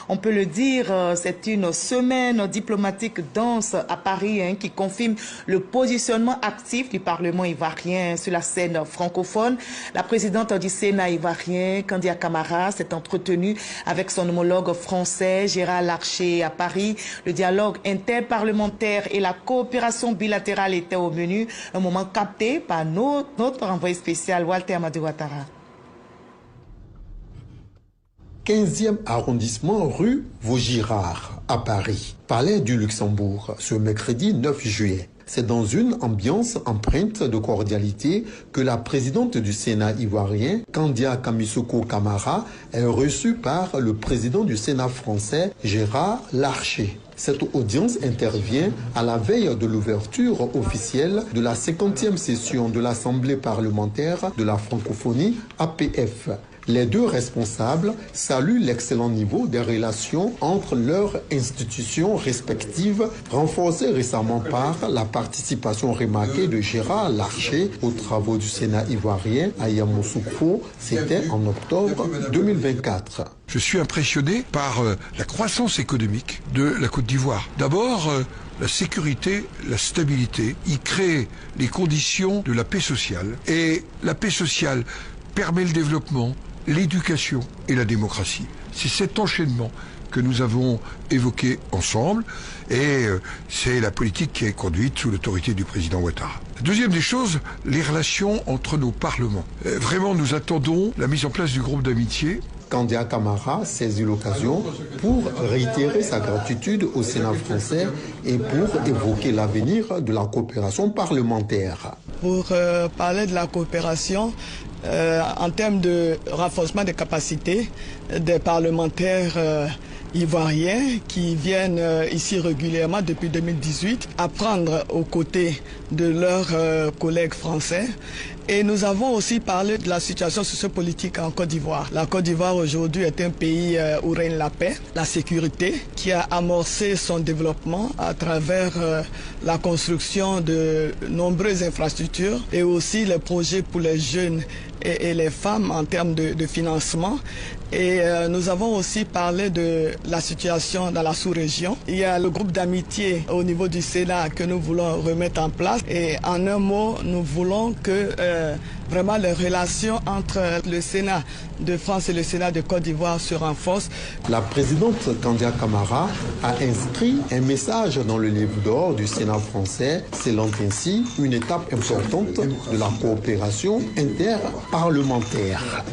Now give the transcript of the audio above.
On peut le dire, c'est une semaine diplomatique dense à Paris qui confirme le positionnement actif du Parlement ivoirien sur la scène francophone. La présidente du Sénat ivoirien, Kandia Camara, s'est entretenue avec son homologue français, Gérard Larcher, à Paris. Le dialogue interparlementaire et la coopération bilatérale étaient au menu, un moment capté par notre envoyé spécial Walter Amadou Ouattara. 15e arrondissement rue Vaugirard à Paris, Palais du Luxembourg, ce mercredi 9 juillet. C'est dans une ambiance empreinte de cordialité que la présidente du Sénat ivoirien, Kandia Kamisoko Camara, est reçue par le président du Sénat français, Gérard Larcher. Cette audience intervient à la veille de l'ouverture officielle de la 50e session de l'Assemblée parlementaire de la francophonie APF. Les deux responsables saluent l'excellent niveau des relations entre leurs institutions respectives, renforcées récemment par la participation remarquée de Gérard Larcher aux travaux du Sénat ivoirien à Yamoussoukro. C'était en octobre 2024. Je suis impressionné par la croissance économique de la Côte d'Ivoire. D'abord, la sécurité, la stabilité, y crée les conditions de la paix sociale. Et la paix sociale permet le développement, l'éducation et la démocratie. C'est cet enchaînement que nous avons évoqué ensemble et c'est la politique qui est conduite sous l'autorité du président Ouattara. La deuxième des choses, les relations entre nos parlements. Vraiment, nous attendons la mise en place du groupe d'amitié. Kandia Camara saisit l'occasion pour réitérer sa gratitude au Sénat français et pour évoquer l'avenir de la coopération parlementaire. Pour parler de la coopération, en termes de renforcement des capacités des parlementaires ivoiriens qui viennent ici régulièrement depuis 2018 apprendre aux côtés de leurs collègues français. Et nous avons aussi parlé de la situation sociopolitique en Côte d'Ivoire. La Côte d'Ivoire aujourd'hui est un pays où règne la paix, la sécurité, qui a amorcé son développement à travers la construction de nombreuses infrastructures et aussi les projets pour les jeunes et les femmes en termes de financement. Et nous avons aussi parlé de la situation dans la sous-région. Il y a le groupe d'amitié au niveau du Sénat que nous voulons remettre en place. Et en un mot, nous voulons que vraiment les relations entre le Sénat de France et le Sénat de Côte d'Ivoire se renforcent. La présidente Kandia Camara a inscrit un message dans le livre d'or du Sénat français, scellant ainsi une étape importante de la coopération interparlementaire.